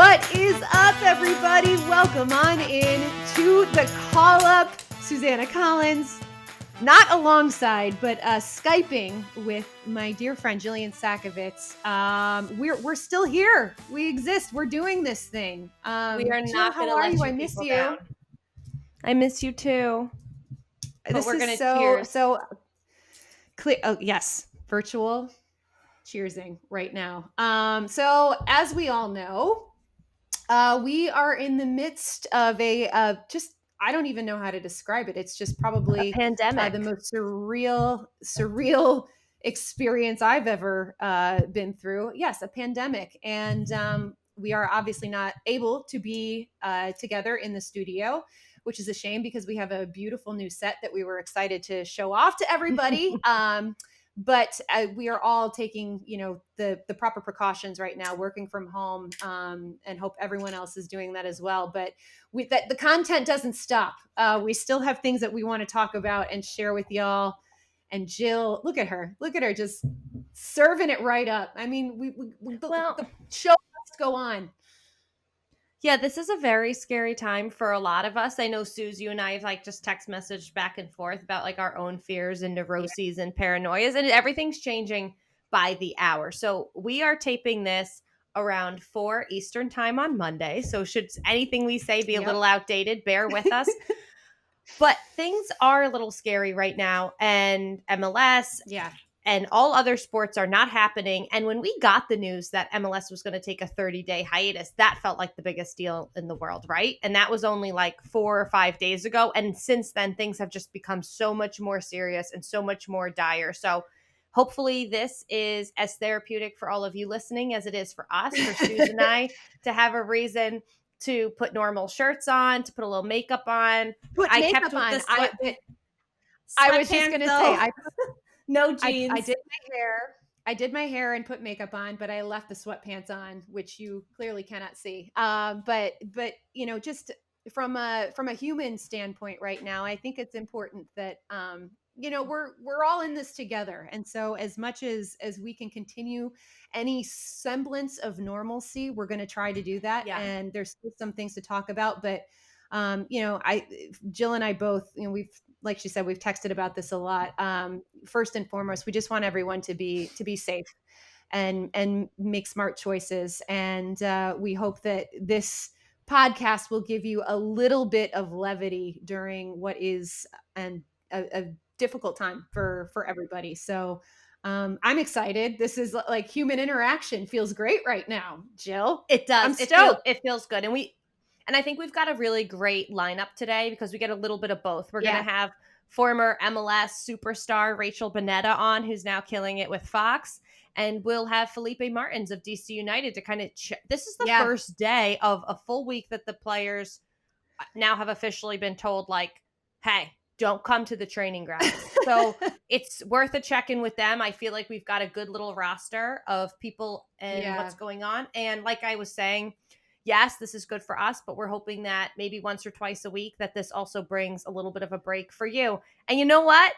What is up, everybody? Welcome on in to the Call Up. Susannah Collins, not alongside, but Skyping with my dear friend Jillian Sakovitz. We're still here. We exist. We're doing this thing. We are Jill, not how going to are let you? you I miss people you. down. I miss you too. But This we're is going to so cheers. so clear. Oh yes, virtual cheersing right now. So as we all know, we are in the midst of a just I don't even know how to describe it. It's just probably A pandemic. the most surreal experience I've ever been through. Yes, a pandemic, and we are obviously not able to be together in the studio, which is a shame because we have a beautiful new set that we were excited to show off to everybody. But we are all taking, the proper precautions right now, working from home, and hope everyone else is doing that as well. But that the content doesn't stop. We still have things that we want to talk about and share with y'all. And Jill, look at her, just serving it right up. I mean, the show must go on. Yeah, this is a very scary time for a lot of us. I know, Suze, you and I have just text messaged back and forth about our own fears and neuroses and paranoias, and everything's changing by the hour. So we are taping this around 4 Eastern time on Monday. So should anything we say be a little outdated, bear with us. But things are a little scary right now, and MLS and all other sports are not happening. And when we got the news that MLS was going to take a 30-day hiatus, that felt like the biggest deal in the world, right? And that was only 4 or 5 days ago. And since then, things have just become so much more serious and so much more dire. So hopefully this is as therapeutic for all of you listening as it is for us, for Suze and I, to have a reason to put normal shirts on, to put a little makeup on. I was just going to say, no jeans. I did my hair and put makeup on, but I left the sweatpants on, which you clearly cannot see. But just from a human standpoint right now, I think it's important that we're all in this together. And so as much as we can continue any semblance of normalcy, we're going to try to do that. Yeah. And there's still some things to talk about, but Jill and I both, like she said, we've texted about this a lot. First and foremost, we just want everyone to be safe and make smart choices. And we hope that this podcast will give you a little bit of levity during what is a difficult time for everybody. So I'm excited. This is human interaction feels great right now, Jill. It does. I'm stoked. It feels good. And I think we've got a really great lineup today because we get a little bit of both. We're going to have former MLS superstar Rachel Bonnetta on, who's now killing it with Fox. And we'll have Felipe Martins of DC United to kind of this is the first day of a full week that the players now have officially been told, hey, don't come to the training grounds. So it's worth a check-in with them. I feel like we've got a good little roster of people and what's going on. And like I was saying, yes, this is good for us, but we're hoping that maybe once or twice a week that this also brings a little bit of a break for you. And you know what?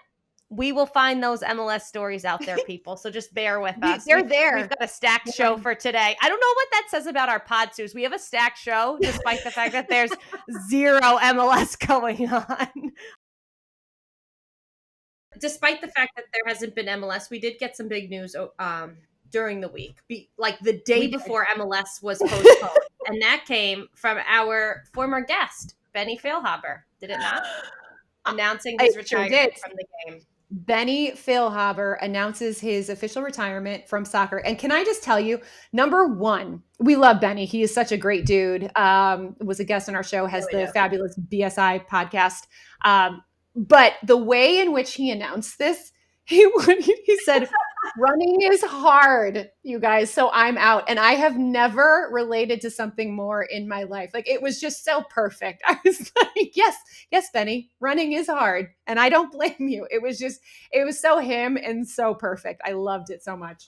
We will find those MLS stories out there, people. So just bear with us. They're there. We've got a stacked show for today. I don't know what that says about our pod, Suze. We have a stacked show, despite the fact that there's zero MLS going on. Despite the fact that there hasn't been MLS, we did get some big news during the week, the day before MLS was postponed. And that came from our former guest, Benny Feilhaber. Did it not? Announcing his retirement from the game. Benny Feilhaber announces his official retirement from soccer. And can I just tell you, number one, we love Benny. He is such a great dude. Was a guest on our show, has the fabulous BSI podcast. But the way in which he announced this, he said, running is hard, you guys. So I'm out. And I have never related to something more in my life. It was just so perfect. I was like, yes, Benny, running is hard. And I don't blame you. It was so him and so perfect. I loved it so much.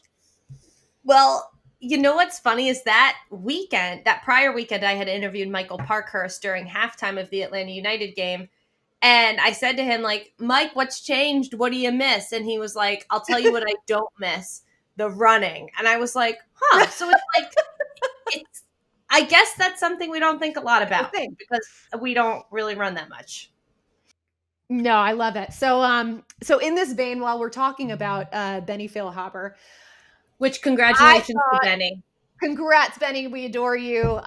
Well, you know what's funny is that prior weekend, I had interviewed Michael Parkhurst during halftime of the Atlanta United game. And I said to him, Mike, what's changed? What do you miss? And he was like, I'll tell you what I don't miss, the running. And I was like, huh. So it's I guess that's something we don't think a lot about thing. because we don't really run that much. No, I love it. So in this vein, while we're talking about Benny Feilhaber, which congratulations to Benny. Congrats, Benny. We adore you.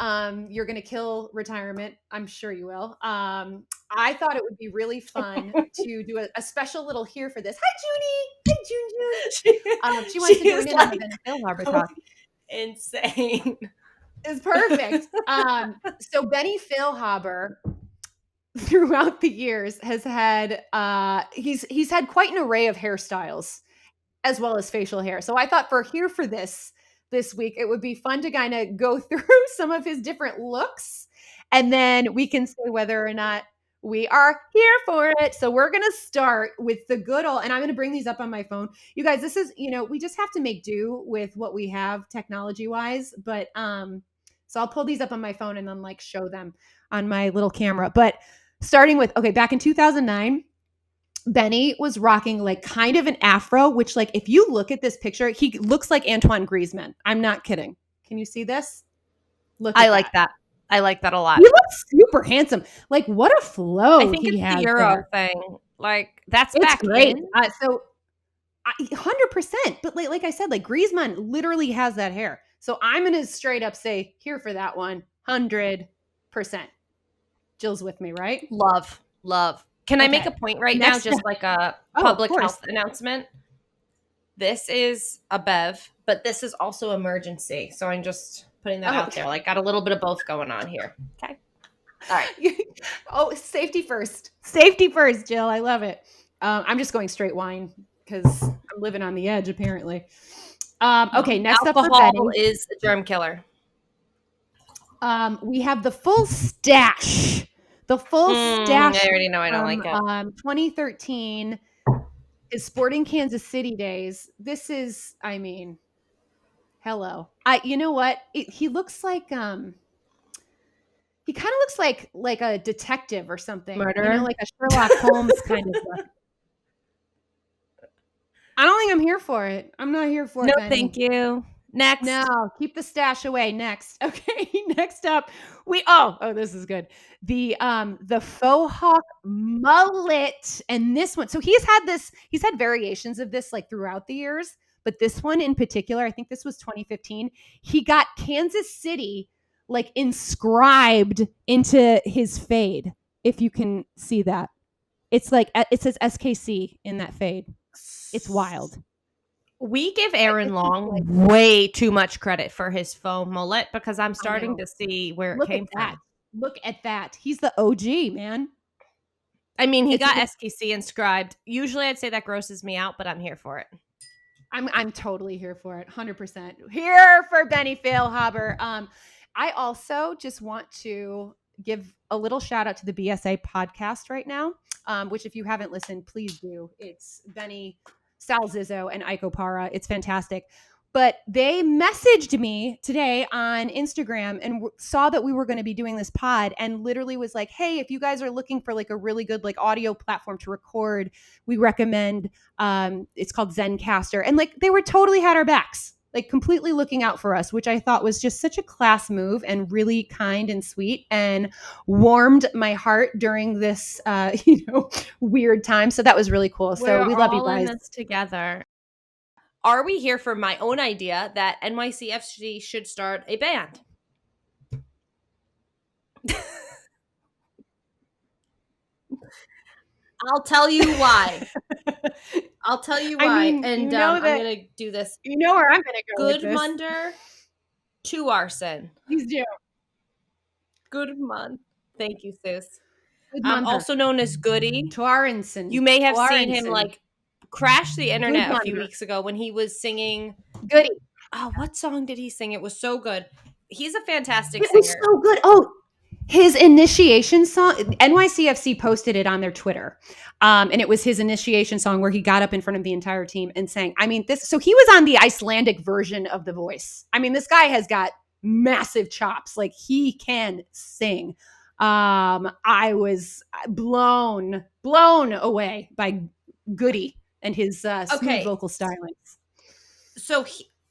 You're going to kill retirement. I'm sure you will. I thought it would be really fun to do a special little here for this. Hi, Junie. Hi, June. She wants to join in on the Benny Feilhaber talk. Insane. It's perfect. So Benny Feilhaber, throughout the years, has had he's had quite an array of hairstyles as well as facial hair. So I thought for here for this week, it would be fun to kind of go through some of his different looks, and then we can say whether or not we are here for it. So we're going to start with the good old, and I'm going to bring these up on my phone. You guys, this is, we just have to make do with what we have technology wise, but so I'll pull these up on my phone and then like show them on my little camera. But starting with, okay, back in 2009, Benny was rocking like kind of an afro, which like if you look at this picture, he looks like Antoine Griezmann. I'm not kidding. Can you see this? I like that. I like that a lot. He looks super handsome. Like what a flow. I think it's the Euro thing. Like that's back great. in. So 100%. But like I said, like Griezmann literally has that hair. So I'm going to straight up say here for that one, 100%. Jill's with me, right? Love. Can I make a point right now, just like a public health announcement? This is a Bev, but this is also emergency. So I'm just putting that out there. Like got a little bit of both going on here. Okay. All right. Safety first. Safety first, Jill. I love it. I'm just going straight wine because I'm living on the edge, apparently. Okay, next alcohol up for Benny is a germ killer. We have the full stash. The full stash. I already know I don't like it. 2013 is Sporting Kansas City days. This is, I mean, hello. You know what? He looks like he kind of looks like a detective or something. Murderer, like a Sherlock Holmes kind of look. I don't think I'm here for it. I'm not here for it. No, thank you. Next. No, keep the stash away. Next. Okay. Next up, this is good. The faux hawk mullet. And this one, so he's had variations of this like throughout the years, but this one in particular, I think this was 2015. He got Kansas City like inscribed into his fade. If you can see that. It's like, it says SKC in that fade. It's wild. We give Aaron Long way too much credit for his faux mullet because I'm starting to see where it came from. Look at that. He's the OG, man. I mean, he got SKC inscribed. Usually I'd say that grosses me out, but I'm here for it. I'm totally here for it. 100%. Here for Benny Feilhaber. I also just want to give a little shout out to the BSA podcast right now, which if you haven't listened, please do. It's Benny, Sal Zizzo, and Iko Para. It's fantastic. But they messaged me today on Instagram and saw that we were going to be doing this pod and literally was like, hey, if you guys are looking for like a really good like audio platform to record, we recommend, it's called Zencaster. And like they were totally had our backs, like completely looking out for us, which I thought was just such a class move and really kind and sweet and warmed my heart during this, weird time. So that was really cool. So we love you guys. We're all in this together. Are we here for my own idea that NYCFC should start a band? I'll tell you why. I'm going to do this. You know where I'm going to go Good Munder to Arson. Please do. Good Mund. Thank you, Sis. Also known as Goody. To Aronson. You may have seen him like crash the internet a few weeks ago when he was singing Goody. Oh, what song did he sing? It was so good. He's a fantastic singer. It was so good. Oh, his initiation song, NYCFC posted it on their Twitter. And it was his initiation song where he got up in front of the entire team and sang. I mean, so he was on the Icelandic version of The Voice. I mean, this guy has got massive chops. Like he can sing. I was blown away by Goody and his smooth vocal stylings. So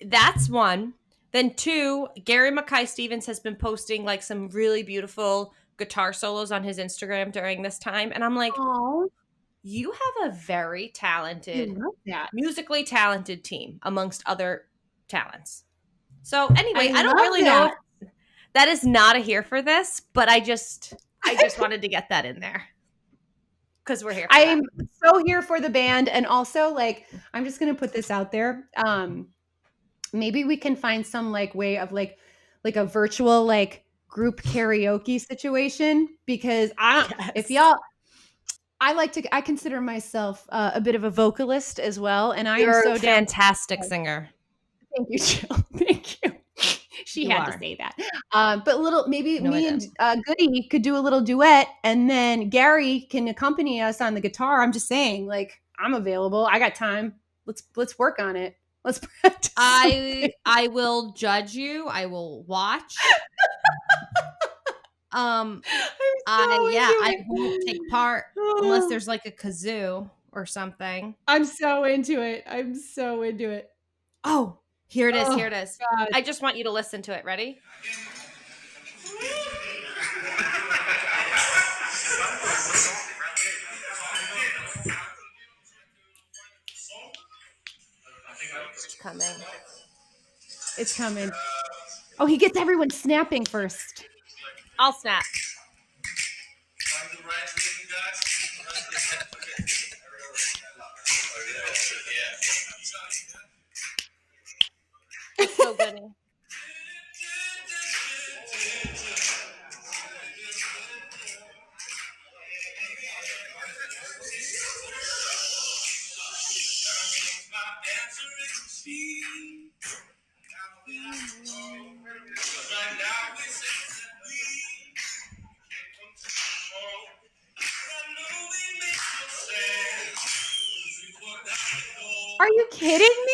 that's one. Then 2, Gary Mackay-Stevens has been posting like some really beautiful guitar solos on his Instagram during this time. And I'm like, Oh, you have a very I talented, love that. musically talented team amongst other talents. So anyway, I I don't love really know that. if that is not a here for this, but I just wanted to get that in there because we're here for that. I'm so here for the band. And also, like, I'm just going to put this out there. Maybe we can find some like way of like a virtual like group karaoke situation, because if Yes. y'all, I consider myself a bit of a vocalist as well, and I am You're a so down. fantastic singer. Thank you, Jill. Thank you. She You had to are. say that. But maybe No, I me and didn't. Goody could do a little duet, and then Gary can accompany us on the guitar. I'm just saying, like, I'm available. I got time. Let's work on it. Let's practice. I will judge you. I will watch. I'm so I into won't take part unless it. there's like a kazoo or something. I'm so into it. I'm so into it. Oh, here it is. Oh Here it is. God. I just want you to listen to it. Ready? It's coming. It's coming. Oh, he gets everyone snapping first. I'll snap. Let's go, Benny. Are you kidding me?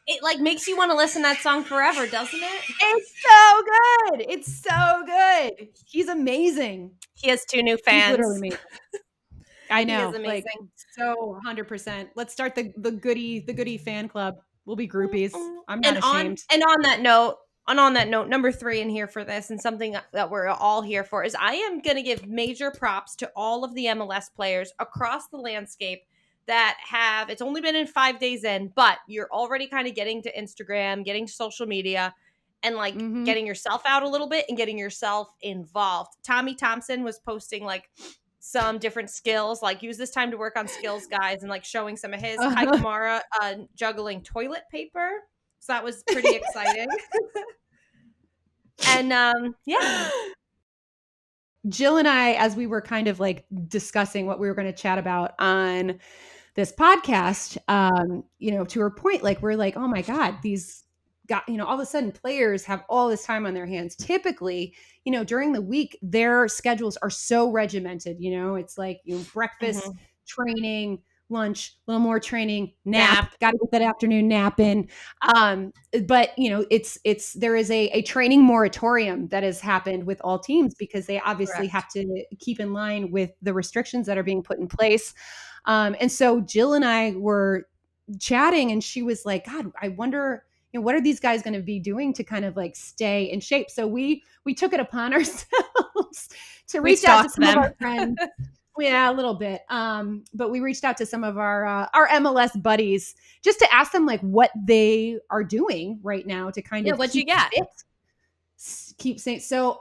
It like makes you want to listen to that song forever, doesn't it? It's so good. It's so good. He's amazing. He has 2 new He's literally fans. amazing. I He is know. Like, amazing. so 100%. Let's start the goody fan club. We'll be groupies. I'm not And ashamed. on that note, number 3 in here for this, and something that we're all here for, is I am going to give major props to all of the MLS players across the landscape that have, it's only been in 5 days in, but you're already kind of getting to Instagram, getting to social media, and like getting yourself out a little bit and getting yourself involved. Tommy Thompson was posting like some different skills, like use this time to work on skills, guys, and like showing some of his. Kai Kamara juggling toilet paper. So that was pretty exciting. And yeah. Jill and I, as we were kind of like discussing what we were going to chat about on this podcast, to her point, like, we're like, oh my God, these got, all of a sudden players have all this time on their hands. Typically, during the week, their schedules are so regimented, it's like, breakfast, training, lunch, a little more training, nap. Got to get that afternoon nap in. But there is a training moratorium that has happened with all teams, because they obviously have to keep in line with the restrictions that are being put in place. And so Jill and I were chatting, and she was like, God, I wonder, what are these guys going to be doing to kind of like stay in shape? So we took it upon ourselves to reach out to some of our friends. Yeah, a little bit. But we reached out to some of our MLS buddies just to ask them like what they are doing right now to kind of what'd you get? Keep saying. So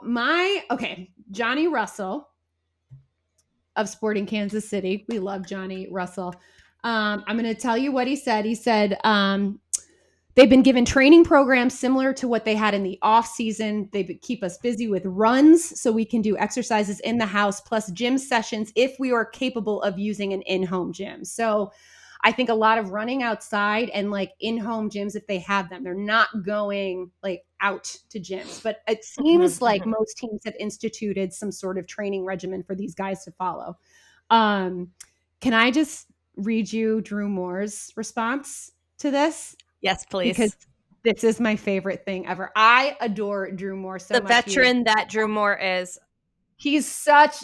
Johnny Russell of Sporting Kansas City. We love Johnny Russell. I'm going to tell you what he said. He said, they've been given training programs similar to what they had in the off season. They keep us busy with runs so we can do exercises in the house, plus gym sessions if we are capable of using an in-home gym. So I think a lot of running outside and like in-home gyms, if they have them, they're not going like out to gyms. But it seems like most teams have instituted some sort of training regimen for these guys to follow. Can I just read you Drew Moore's response to this? Yes, please. Because this is my favorite thing ever. I adore Drew Moore so much. The veteran that Drew Moore is. He's such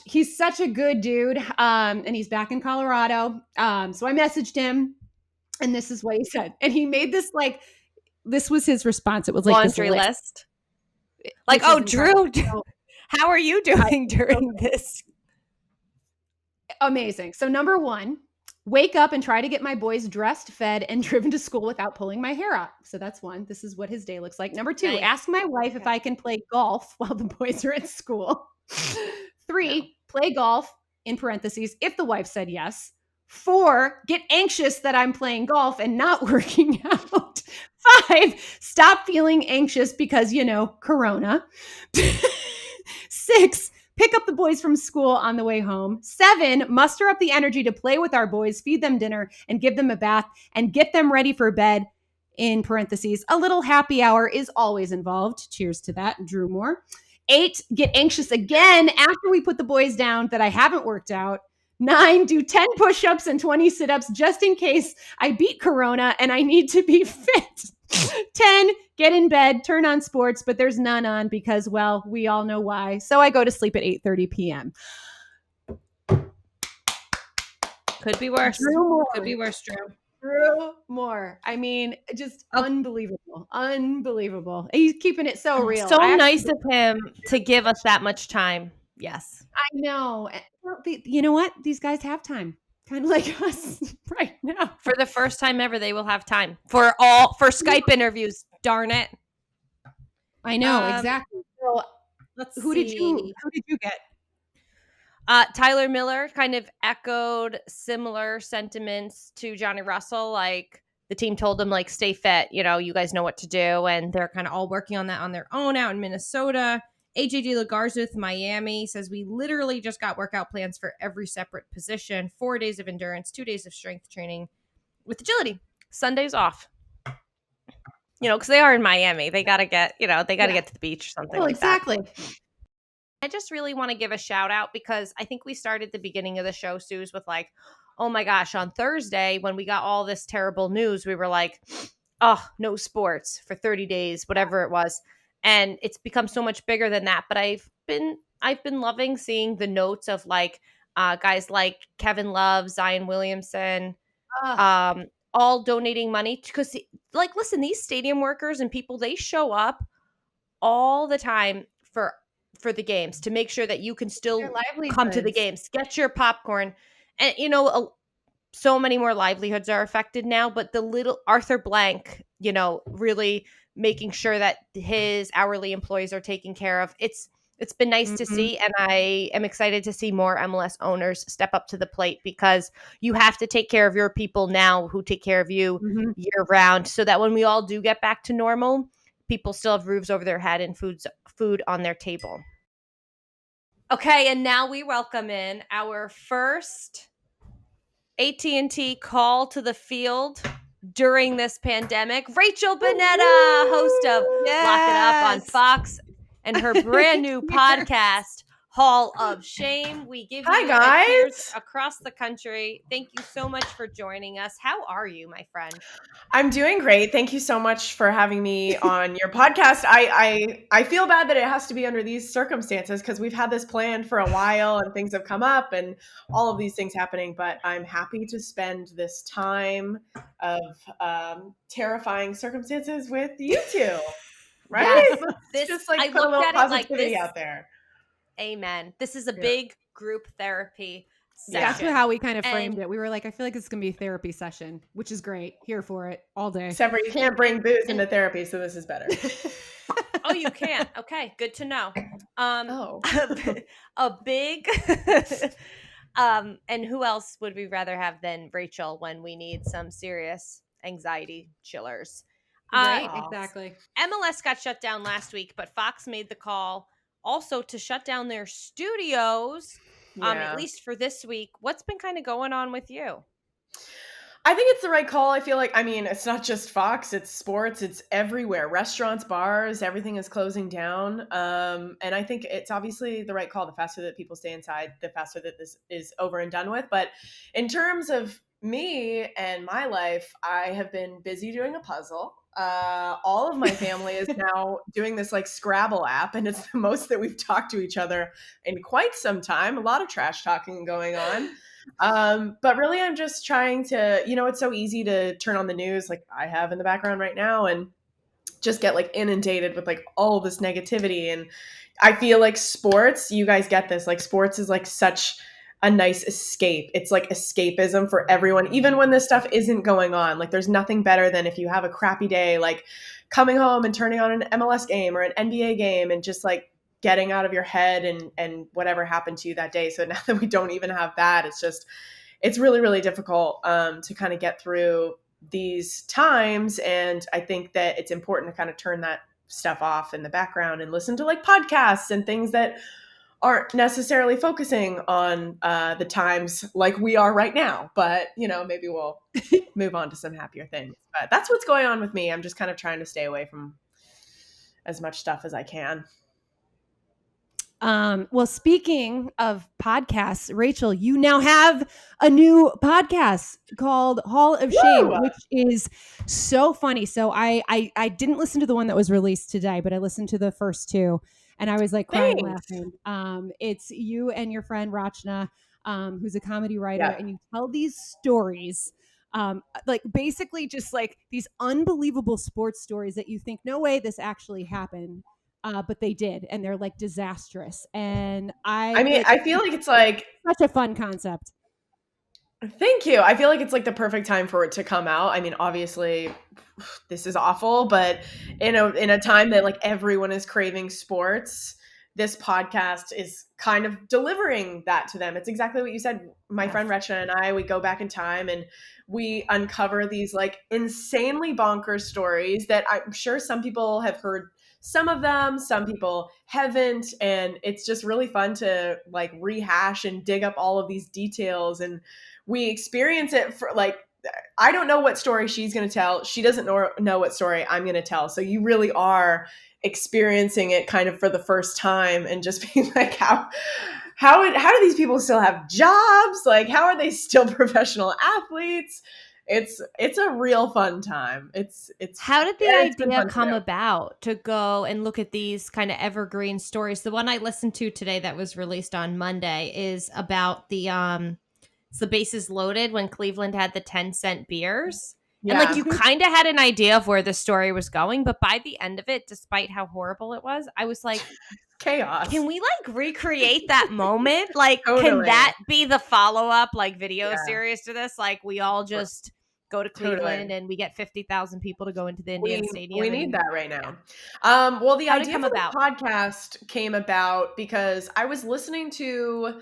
a good dude. And he's back in Colorado. So I messaged him And this is what he said. And he made this like, this was his response. It was like laundry this list. Like, oh, Drew, so, how are you doing during this? Amazing. So number 1, wake up and try to get my boys dressed, fed, and driven to school without pulling my hair out. So that's 1. This is what his day looks like. Number 2, Nice. ask my wife if I can play golf while the boys are at school. 3, play golf, in parentheses, if the wife said yes. 4, get anxious that I'm playing golf and not working out. 5, stop feeling anxious because, Corona. 6, pick up the boys from school on the way home. 7, muster up the energy to play with our boys, feed them dinner, and give them a bath, and get them ready for bed. In parentheses, a little happy hour is always involved. Cheers to that, Drew Moore. 8, get anxious again after we put the boys down that I haven't worked out. 9, do 10 push-ups and 20 sit-ups just in case I beat Corona and I need to be fit. 10, get in bed, turn on sports, but there's none on because, well, we all know why. So I go to sleep at 8:30 p.m. Could be worse. Could be worse, Drew Moore. I mean, just unbelievable. Unbelievable. He's keeping it so real. So nice of him to give us that much time. Yes. I know. You know what? These guys have time. Kind of like us right now. For the first time ever, they will have time for Skype interviews. Darn it. I know, exactly. So who did you get? Tyler Miller kind of echoed similar sentiments to Johnny Russell. Like, the team told him, like, stay fit. You guys know what to do. And they're kind of all working on that on their own out in Minnesota. AJ De La Garza with Miami says, we literally just got workout plans for every separate position, 4 days of endurance, 2 days of strength training with agility, Sundays off. Because they are in Miami. They got to get, get to the beach or something like exactly. that. I just really want to give a shout out because I think we started the beginning of the show, Suze, with like, oh my gosh, on Thursday when we got all this terrible news, we were like, oh, no sports for 30 days, whatever it was. And it's become so much bigger than that. But I've been loving seeing the notes of like guys like Kevin Love, Zion Williamson, all donating money because, like, listen, these stadium workers and people, they show up all the time for the games to make sure that you can still come to the games, get your popcorn. And, so many more livelihoods are affected now. But the little Arthur Blank, really making sure that his hourly employees are taken care of. It's been nice to see, and I am excited to see more MLS owners step up to the plate because you have to take care of your people now who take care of you year round so that when we all do get back to normal, people still have roofs over their head and food on their table. Okay, and now we welcome in our first AT&T call to the field during this pandemic, Rachel Bonnetta, host of Lock It Up on Fox, and her brand new podcast, Hall of Shame. We give you cheers across the country. Thank you so much for joining us. How are you, my friend? I'm doing great. Thank you so much for having me on your podcast. I feel bad that it has to be under these circumstances because we've had this planned for a while and things have come up and all of these things happening, but I'm happy to spend this time of terrifying circumstances with you two. Right? Yes. It's just like put a little positivity out there. Amen. This is a big group therapy session. That's how we kind of framed it. We were like, I feel like it's going to be a therapy session, which is great. Here for it all day. Except for you can't bring booze into therapy, so this is better. Oh, you can't? Okay, good to know. A big and who else would we rather have than Rachel when we need some serious anxiety chillers? Right, exactly. MLS got shut down last week, but Fox made the call also to shut down their studios, at least for this week. What's been kind of going on with you? I think it's the right call. I feel like, it's not just Fox, it's sports, it's everywhere. Restaurants, bars, everything is closing down. And I think it's obviously the right call. The faster that people stay inside, the faster that this is over and done with. But in terms of me and my life, I have been busy doing a puzzle. All of my family is now doing this like Scrabble app, and it's the most that we've talked to each other in quite some time. A lot of trash talking going on. But really, I'm just trying to, it's so easy to turn on the news like I have in the background right now and just get like inundated with like all this negativity. And I feel like sports, you guys get this, like sports is like such a nice escape. It's like escapism for everyone, even when this stuff isn't going on. Like there's nothing better than if you have a crappy day, like coming home and turning on an MLS game or an NBA game and just like getting out of your head and whatever happened to you that day. So now that we don't even have that, it's really, really difficult to kind of get through these times. And I think that it's important to kind of turn that stuff off in the background and listen to like podcasts and things that aren't necessarily focusing on the times like we are right now. But, maybe we'll move on to some happier things. But that's what's going on with me. I'm just kind of trying to stay away from as much stuff as I can. Well, speaking of podcasts, Rachel, you now have a new podcast called Hall of Shame, which is so funny. So I didn't listen to the one that was released today, but I listened to the first two and I was like crying laughing. It's you and your friend Rachna, who's a comedy writer, and you tell these stories. Like basically just like these unbelievable sports stories that you think, no way this actually happened. But they did, and they're like disastrous. And I feel like it's like such a fun concept. Thank you. I feel like it's like the perfect time for it to come out. I mean, obviously, this is awful, but in a time that like everyone is craving sports, this podcast is kind of delivering that to them. It's exactly what you said. My friend Rachna and I, we go back in time and we uncover these like insanely bonkers stories that I'm sure some people have heard some of them, some people haven't. And it's just really fun to like rehash and dig up all of these details. And we experience it for like, I don't know what story she's going to tell. She doesn't know what story I'm going to tell. So you really are experiencing it kind of for the first time and just being like, how do these people still have jobs? Like, how are they still professional athletes? It's a real fun time. How did the idea come about to go and look at these kind of evergreen stories? The one I listened to today that was released on Monday is about the bases loaded when Cleveland had the 10-cent beers. Yeah. And like you kind of had an idea of where the story was going, but by the end of it, despite how horrible it was, I was like, chaos. Can we like recreate that moment? Like, totally. Can that be the follow-up like video series to this? Like we all just go to Cleveland and we get 50,000 people to go into the Indian Stadium. We need that right now. Well, the idea for the podcast came about because I was listening to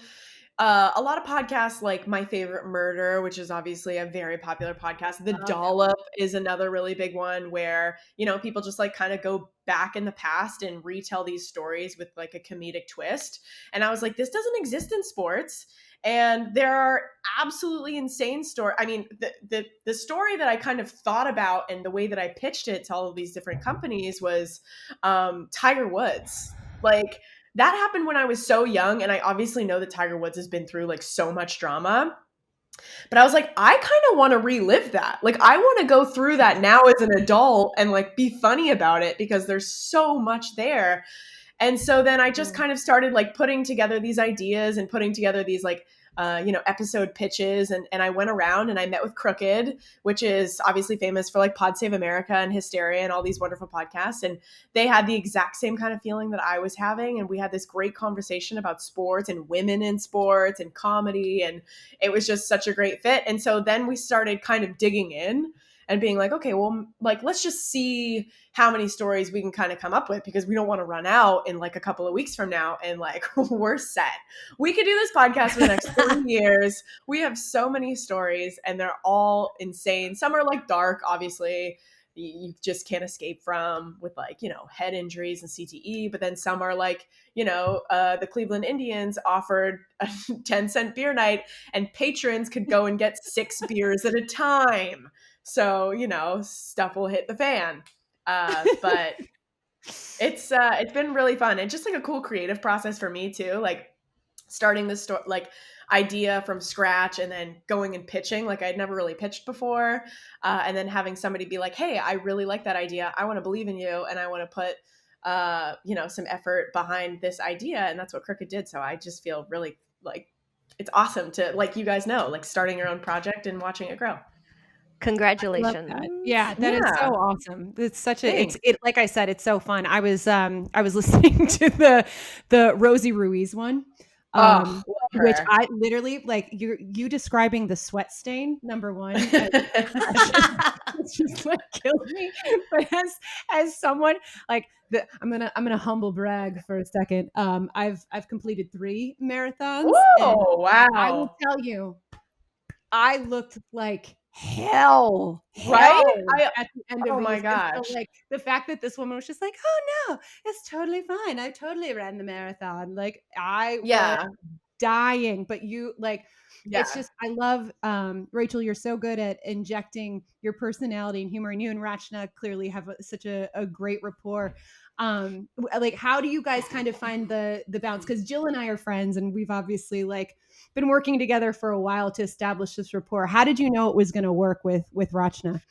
a lot of podcasts like My Favorite Murder, which is obviously a very popular podcast. The Dollop is another really big one where, people just like kind of go back in the past and retell these stories with like a comedic twist. And I was like, this doesn't exist in sports. And there are absolutely insane stories. I mean, the story that I kind of thought about and the way that I pitched it to all of these different companies was Tiger Woods. Like, that happened when I was so young, and I obviously know that Tiger Woods has been through like so much drama. But I was like, I kind of want to relive that. Like, I want to go through that now as an adult and like be funny about it because there's so much there. And so then I just kind of started like putting together these ideas and putting together these like episode pitches. And I went around and I met with Crooked, which is obviously famous for like Pod Save America and Hysteria and all these wonderful podcasts. And they had the exact same kind of feeling that I was having. And we had this great conversation about sports and women in sports and comedy. And it was just such a great fit. And so then we started kind of digging in and being like, okay, well, like, let's just see how many stories we can kind of come up with because we don't want to run out in like a couple of weeks from now and like we're set. We could do this podcast for the next 30 years. We have so many stories and they're all insane. Some are like dark, obviously, you just can't escape from with like, head injuries and CTE. But then some are like, the Cleveland Indians offered a 10-cent beer night and patrons could go and get 6 beers at a time. So, stuff will hit the fan. But it's been really fun and just like a cool creative process for me too. Like starting this story, like idea from scratch and then going and pitching. Like I'd never really pitched before. And then having somebody be like, hey, I really like that idea. I want to believe in you. And I want to put, some effort behind this idea. And that's what Crooked did. So I just feel really like it's awesome to, like, you guys know, like, starting your own project and watching it grow. Love Congratulations. that. Yeah, that is so Yeah, awesome. It's such a thanks. it like I said, it's so fun. I was listening to the Rosie Ruiz one, Oh, love which her. I literally like you describing the sweat stain, number one, that's just it's just like killed me. But as someone like I'm gonna humble brag for a second. I've completed 3 marathons, and Whoa, I will wow. tell you I looked like Right? hell I at the end of Oh my these, and so, gosh. like, the fact that this woman was just like, "Oh, no, it's totally fine. I totally ran the marathon." Like, I was Yeah, dying, but you like, it's yeah. just I love, Rachel, you're so good at injecting your personality and humor, and you and Rachna clearly have such a great rapport. Like, how do you guys kind of find the balance? Because Jill and I are friends, and we've obviously, like, been working together for a while to establish this rapport. How did you know it was gonna work with Rachna?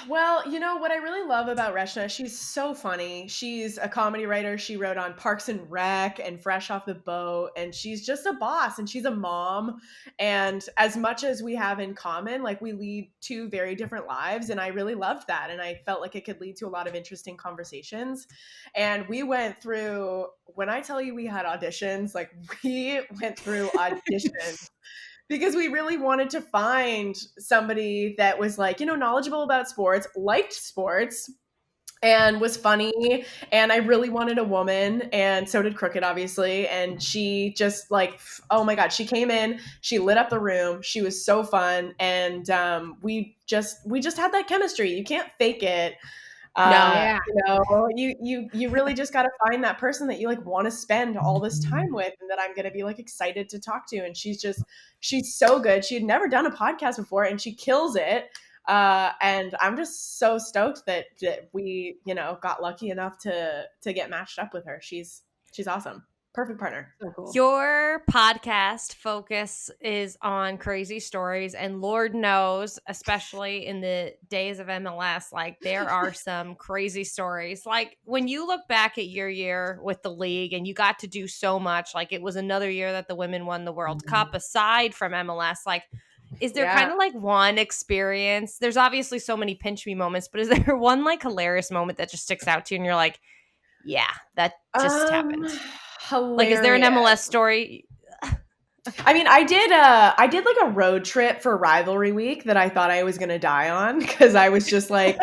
Well, you know what I really love about Reshna, she's so funny. She's a comedy writer. She wrote on Parks and Rec and Fresh Off the Boat, and she's just a boss and she's a mom. And as much as we have in common, like, we lead 2 very different lives, and I really loved that. And I felt like it could lead to a lot of interesting conversations. And we went through, when I tell you we had auditions, like, we went through auditions because we really wanted to find somebody that was, like, knowledgeable about sports, liked sports, and was funny. And I really wanted a woman, and so did Crooked, obviously. And she just, like, oh my god, she came in, she lit up the room, she was so fun. And we just had that chemistry. You can't fake it. No. Yeah. You really just got to find that person that you, like, want to spend all this time with, and that I'm going to be, like, excited to talk to. And she's so good. She had never done a podcast before, and she kills it. And I'm just so stoked that we, got lucky enough to get matched up with her. She's awesome. Perfect partner. So cool. Your podcast focus is on crazy stories, and Lord knows, especially in the days of MLS, like, there are some crazy stories. Like, when you look back at your year with the league and you got to do so much, like, it was another year that the women won the World Cup aside from MLS, like, is there Yeah. kind of like one experience? There's obviously so many pinch me moments, but is there one like hilarious moment that just sticks out to you and you're like, yeah, that just happened? Like, is there an Hilarious. MLS story? I mean, I did like a road trip for rivalry week that I thought I was gonna die on, because I was just like,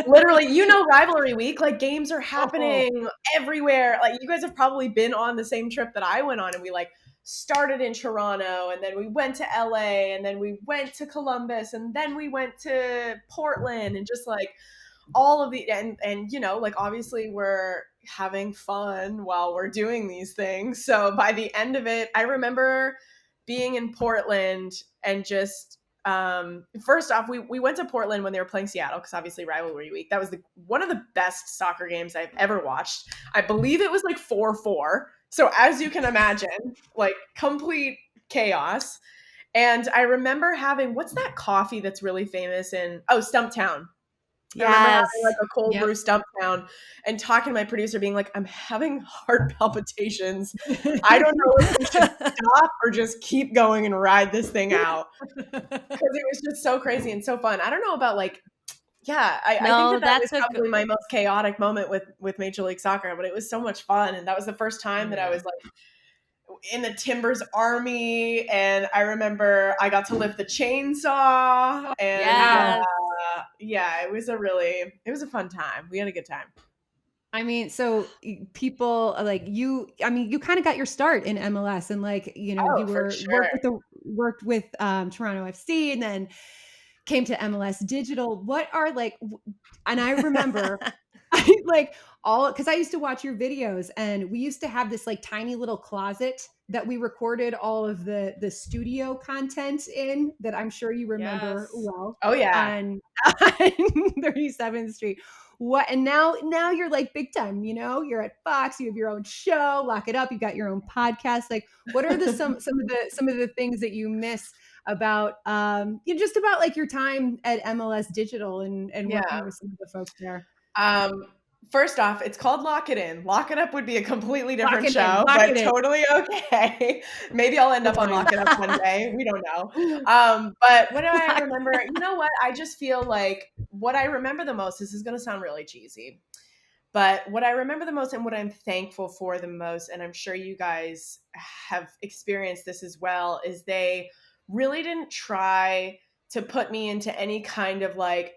literally, rivalry week, like, games are Oh, happening everywhere. Like, you guys have probably been on the same trip that I went on, and we, like, started in Toronto, and then we went to LA, and then we went to Columbus, and then we went to Portland, and just, like, all of the and like, obviously we're having fun while we're doing these things. So by the end of it, I remember being in Portland and just first off, we went to Portland when they were playing Seattle, because obviously rivalry week. That was one of the best soccer games I've ever watched. I believe it was like 4-4. So as you can imagine, like, complete chaos. And I remember having, what's that coffee that's really famous in Stumptown? I remember having, Yes. like, a cold yep. brew Stumptown and talking to my producer, being like, I'm having heart palpitations. I don't know if we should stop or just keep going and ride this thing out, because it was just so crazy and so fun. I don't know about, like, yeah, I think No, that was that's a probably my most chaotic moment with Major League Soccer, but it was so much fun. And that was the first time that I was, like, in the Timbers Army, and I remember I got to lift the chainsaw, and yes. yeah, it was a fun time. We had a good time. I mean, so people like you. I mean, you kind of got your start in MLS, and like Oh, you for were sure. worked with Toronto FC, and then came to MLS Digital. What are like? And I remember, I like all because I used to watch your videos, and we used to have this like tiny little closet that we recorded all of the studio content in. That I'm sure you remember Yes. well Oh yeah. on 37th Street. What and now you're like big time, you're at Fox, you have your own show, Lock It Up, you got your own podcast. Like, what are some of the things that you miss about just about like your time at MLS Digital and Yeah. working with some of the folks there? Um, First off, it's called Lock It In. Lock It Up would be a completely different It in. show, Lock but it in. totally okay. Maybe I'll end up on Lock It Up one day. We don't know. But what do I remember? You know what? I just feel like what I remember the most, this is going to sound really cheesy, but what I remember the most and what I'm thankful for the most, and I'm sure you guys have experienced this as well, is they really didn't try to put me into any kind of like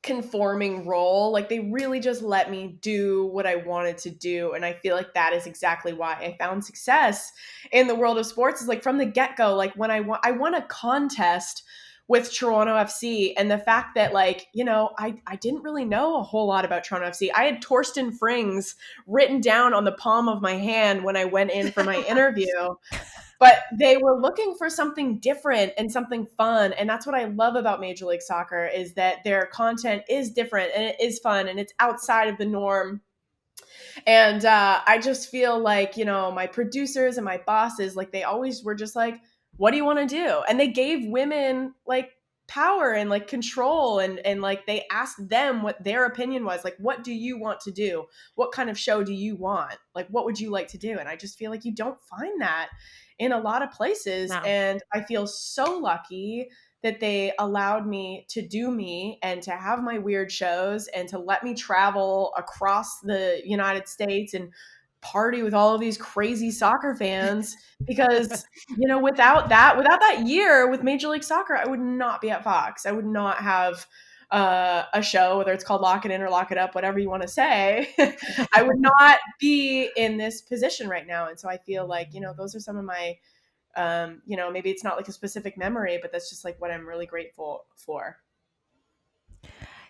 conforming role. Like they really just let me do what I wanted to do. And I feel like that is exactly why I found success in the world of sports, is like from the get-go, like when I won a contest with Toronto FC, and the fact that like, you know, I didn't really know a whole lot about Toronto FC. I had Torsten Frings written down on the palm of my hand when I went in for my interview. But they were looking for something different and something fun. And that's what I love about Major League Soccer, is that their content is different and it is fun and it's outside of the norm. And I just feel like, you know, my producers and my bosses, like they always were just like, what do you want to do? And they gave women like power and like control, and like they asked them what their opinion was, like, what do you want to do? What kind of show do you want? Like, what would you like to do? And I just feel like you don't find that in a lot of places. No. And I feel so lucky that they allowed me to do me and to have my weird shows and to let me travel across the United States and party with all of these crazy soccer fans. Because, you know, without that year with Major League Soccer, I would not be at Fox. I would not have a show, whether it's called Lock It In or Lock It Up, whatever you want to say. I would not be in this position right now. And so I feel like, you know, those are some of my you know, maybe it's not like a specific memory, but that's just like what I'm really grateful for.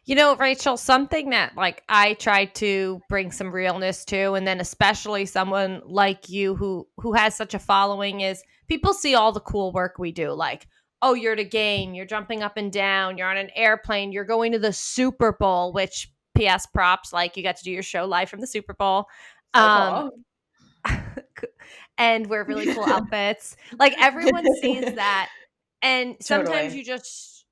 You know, Rachel, something that like I try to bring some realness to, and then especially someone like you who has such a following, is people see all the cool work we do. Like, oh, you're at a game, you're jumping up and down, you're on an airplane, you're going to the Super Bowl, which PS props, like you got to do your show live from the Super Bowl. So Um, cool. and wear really cool outfits. Like everyone sees that. And sometimes Totally. you just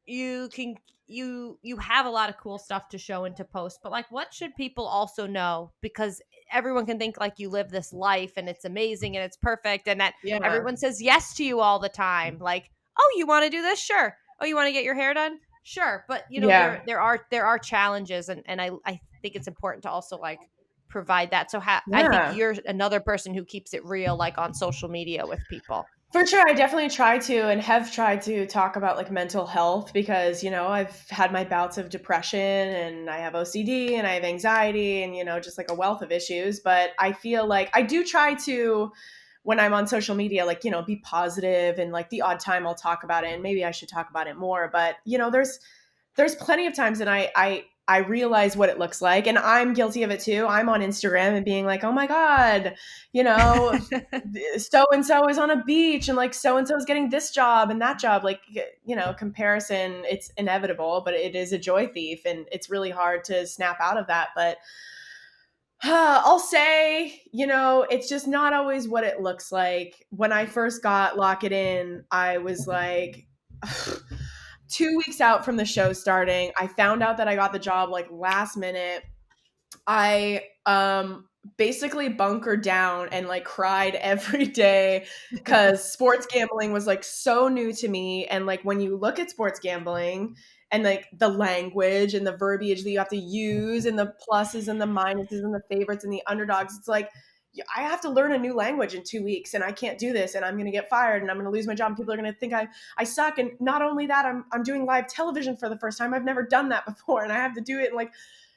you have a lot of cool stuff to show and to post, but like what should people also know? Because everyone can think like you live this life and it's amazing and it's perfect, and that Yeah. everyone says yes to you all the time. Like, oh, you want to do this? Sure. Oh, you want to get your hair done? Sure. But you know, Yeah. there are challenges, and I think it's important to also like provide that. So I think Yeah. you're another person who keeps it real, like on social media with people. For sure. I definitely try to and have tried to talk about like mental health, because, you know, I've had my bouts of depression and I have OCD and I have anxiety and, you know, just like a wealth of issues. But I feel like I do try to, when I'm on social media, like, you know, be positive, and like the odd time I'll talk about it, and maybe I should talk about it more. But, you know, there's plenty of times, and I realize what it looks like, and I'm guilty of it too. I'm on Instagram and being like, oh my God, you know, so and so is on a beach, and like so and so is getting this job and that job. Like, you know, comparison, it's inevitable, but it is a joy thief, and it's really hard to snap out of that. But I'll say, you know, it's just not always what it looks like. When I first got Lock It In, I was like 2 weeks out from the show starting. I found out that I got the job like last minute. I basically bunkered down and like cried every day, because sports gambling was like so new to me. And like when you look at sports gambling and like the language and the verbiage that you have to use and the pluses and the minuses and the favorites and the underdogs, it's like I have to learn a new language in 2 weeks, and I can't do this, and I'm going to get fired, and I'm going to lose my job, and people are going to think I suck. And not only that, I'm doing live television for the first time. I've never done that before, and I have to do it in like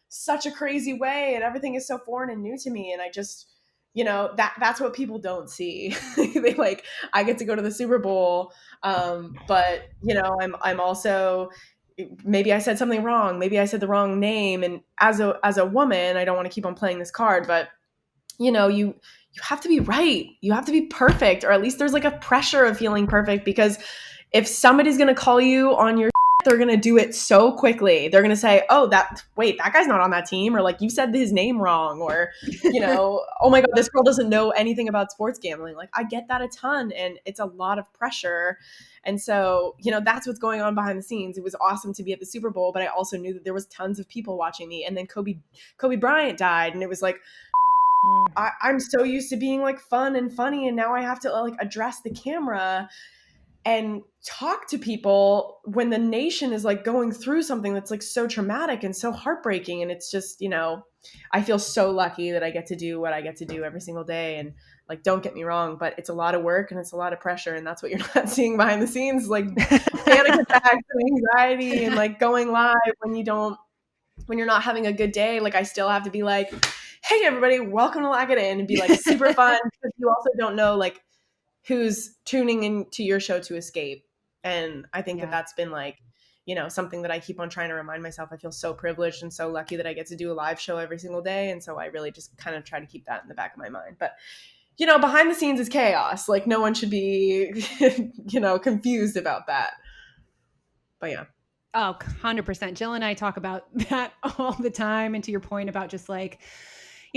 such a crazy way, and everything is so foreign and new to me. And I just, you know, that's what people don't see. They like, I get to go to the Super Bowl, but you know, I'm also, maybe I said something wrong, maybe I said the wrong name, and as a woman, I don't want to keep on playing this card, but you know, you have to be right, you have to be perfect, or at least there's like a pressure of feeling perfect, because if somebody's going to call you on your they're going to do it so quickly. They're going to say, oh, that guy's not on that team. Or like, you said his name wrong. Or, oh my God, this girl doesn't know anything about sports gambling. Like, I get that a ton, and it's a lot of pressure. And so, that's what's going on behind the scenes. It was awesome to be at the Super Bowl, but I also knew that there was tons of people watching me. And then Kobe Bryant died. And it was like, I'm so used to being like fun and funny. And now I have to like address the camera and talk to people when the nation is like going through something that's like so traumatic and so heartbreaking. And it's just, I feel so lucky that I get to do what I get to do every single day. And like, don't get me wrong, but it's a lot of work and it's a lot of pressure. And that's what you're not seeing behind the scenes, like panic attacks and anxiety and like going live when you're not having a good day. Like, I still have to be like, hey everybody, welcome to Lock It In, and be like super fun, because you also don't know like who's tuning into your show to escape. And I think that that's been like, something that I keep on trying to remind myself. I feel so privileged and so lucky that I get to do a live show every single day. And so I really just kind of try to keep that in the back of my mind. But, behind the scenes is chaos. Like, no one should be, confused about that. But yeah. Oh, 100%. Jill and I talk about that all the time. And to your point about just like,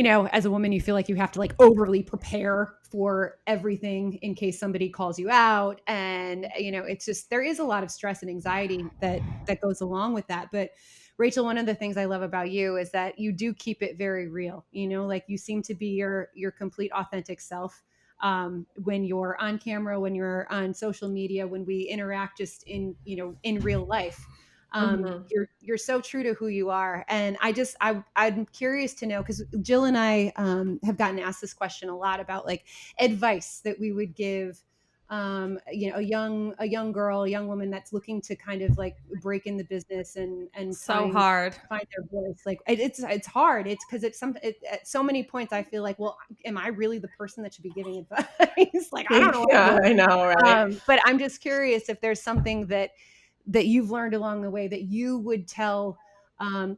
as a woman, you feel like you have to like overly prepare for everything in case somebody calls you out. And, it's just, there is a lot of stress and anxiety that goes along with that. But Rachel, one of the things I love about you is that you do keep it very real, like you seem to be your complete authentic self. When you're on camera, when you're on social media, when we interact just in real life. You're so true to who you are. And I'm curious to know, because Jill and I have gotten asked this question a lot about like advice that we would give a young girl, a young woman that's looking to kind of like break in the business and so find their voice. Like it's hard. It's because at so many points I feel like, well, am I really the person that should be giving advice? Like, I don't know. Yeah, I know, right? But I'm just curious if there's something that you've learned along the way that you would tell, a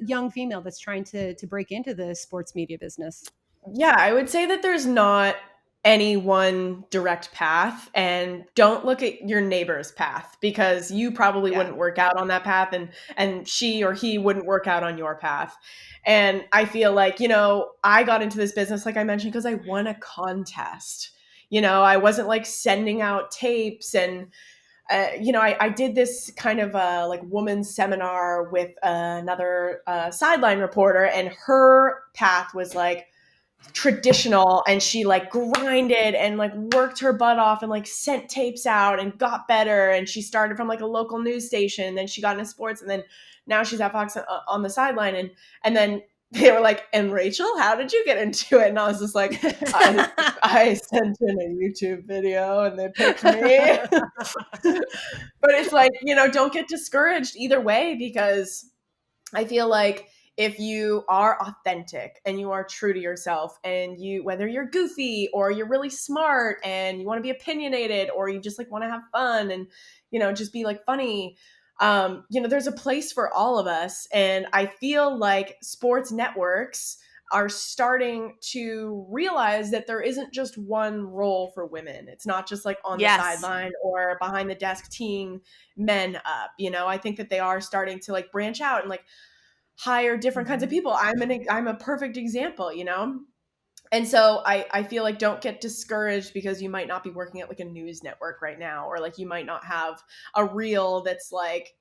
young female that's trying to break into the sports media business. Yeah, I would say that there's not any one direct path, and don't look at your neighbor's path, because you probably wouldn't work out on that path, and she or he wouldn't work out on your path. And I feel like, I got into this business, like I mentioned, because I won a contest. I wasn't like sending out tapes and I did this kind of like woman's seminar with another sideline reporter, and her path was like traditional, and she like grinded and like worked her butt off and like sent tapes out and got better. And she started from like a local news station, then she got into sports, and then now she's at Fox on the sideline. And then they were like, and Rachel, how did you get into it? And I was just like, I sent in a YouTube video and they picked me. But it's like, don't get discouraged either way, because I feel like if you are authentic and you are true to yourself, and whether you're goofy or you're really smart and you want to be opinionated, or you just like want to have fun and, just be like funny, there's a place for all of us. And I feel like sports networks are starting to realize that there isn't just one role for women. It's not just like on the sideline or behind the desk teeing men up. I think that they are starting to like branch out and like hire different kinds of people. I'm a perfect example, And so I feel like, don't get discouraged because you might not be working at like a news network right now, or like you might not have a reel that's like,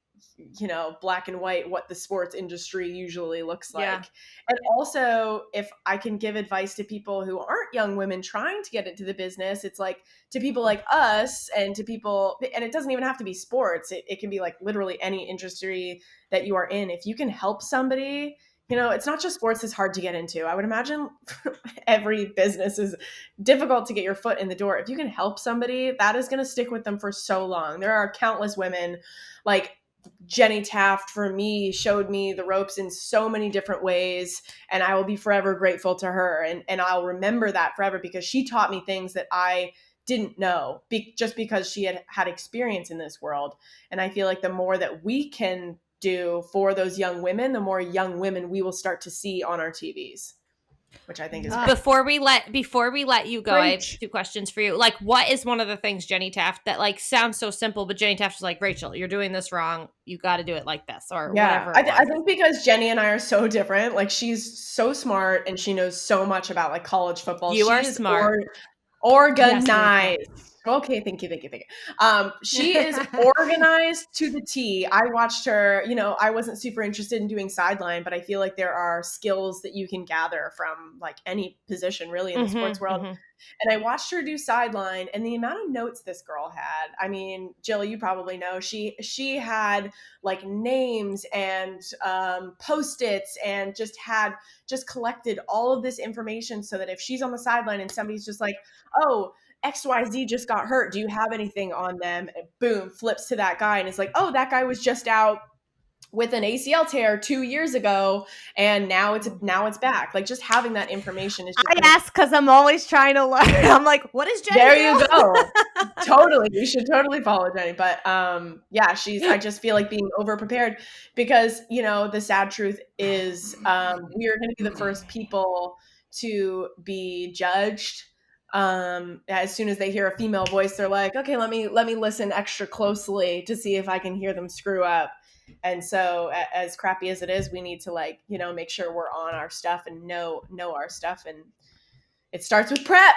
black and white, what the sports industry usually looks like. And also, if I can give advice to people who aren't young women trying to get into the business, it's like to people like us, and to people, and it doesn't even have to be sports. It can be like literally any industry that you are in. If you can help somebody, it's not just sports that's hard to get into. I would imagine every business is difficult to get your foot in the door. If you can help somebody, that is going to stick with them for so long. There are countless women, like Jenny Taft, for me, showed me the ropes in so many different ways, and I will be forever grateful to her. And I'll remember that forever, because she taught me things that I didn't know, just because she had experience in this world. And I feel like the more that we can do for those young women, the more young women we will start to see on our TVs. which I think is Ah. great. Before we let you go, I have Preach. 2 questions for you. Like, what is one of the things Jenny Taft that like sounds so simple, but Jenny Taft was like, Rachel, you're doing this wrong. You got to do it like this, or Yeah, whatever it I was. think because Jenny and I are so different. Like she's so smart and she knows so much about like college football. You She are is smart. Yes, Rachel. organized. Okay, thank you, thank you, thank you. She is organized to the T. I watched her. You know, I wasn't super interested in doing sideline, but I feel like there are skills that you can gather from like any position really in the sports Mm-hmm, world. mm-hmm. And I watched her do sideline, and the amount of notes this girl had. I mean, Jill, you probably know she had like names and post-its, and just collected all of this information so that if she's on the sideline and somebody's just like, oh, XYZ just got hurt. Do you have anything on them? And boom, flips to that guy and it's like, oh, that guy was just out with an ACL tear 2 years ago, and now it's back. Like just having that information is just I ask because I'm always trying to learn. I'm like, what is Jenny there do? you go. Totally. You should totally follow Jenny. But yeah, I just feel like being over prepared because, you know, the sad truth is we are going to be the first people to be judged. As soon as they hear a female voice, they're like, okay, let me listen extra closely to see if I can hear them screw up. And so as crappy as it is, we need to like, you know, make sure we're on our stuff and know our stuff. And it starts with prep.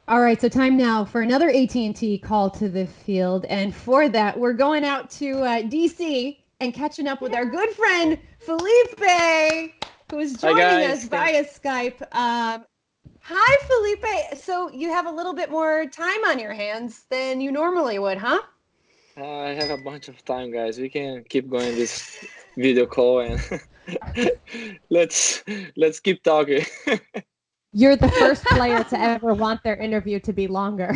All right, so time now for another AT&T call to the field, and for that, we're going out to DC and catching up with our good friend Felipe, who is Hi joining guys, us via Skype. Hi, Felipe. So you have a little bit more time on your hands than you normally would, huh? I have a bunch of time, guys. We can keep going this video call and let's keep talking. You're the first player to ever want their interview to be longer.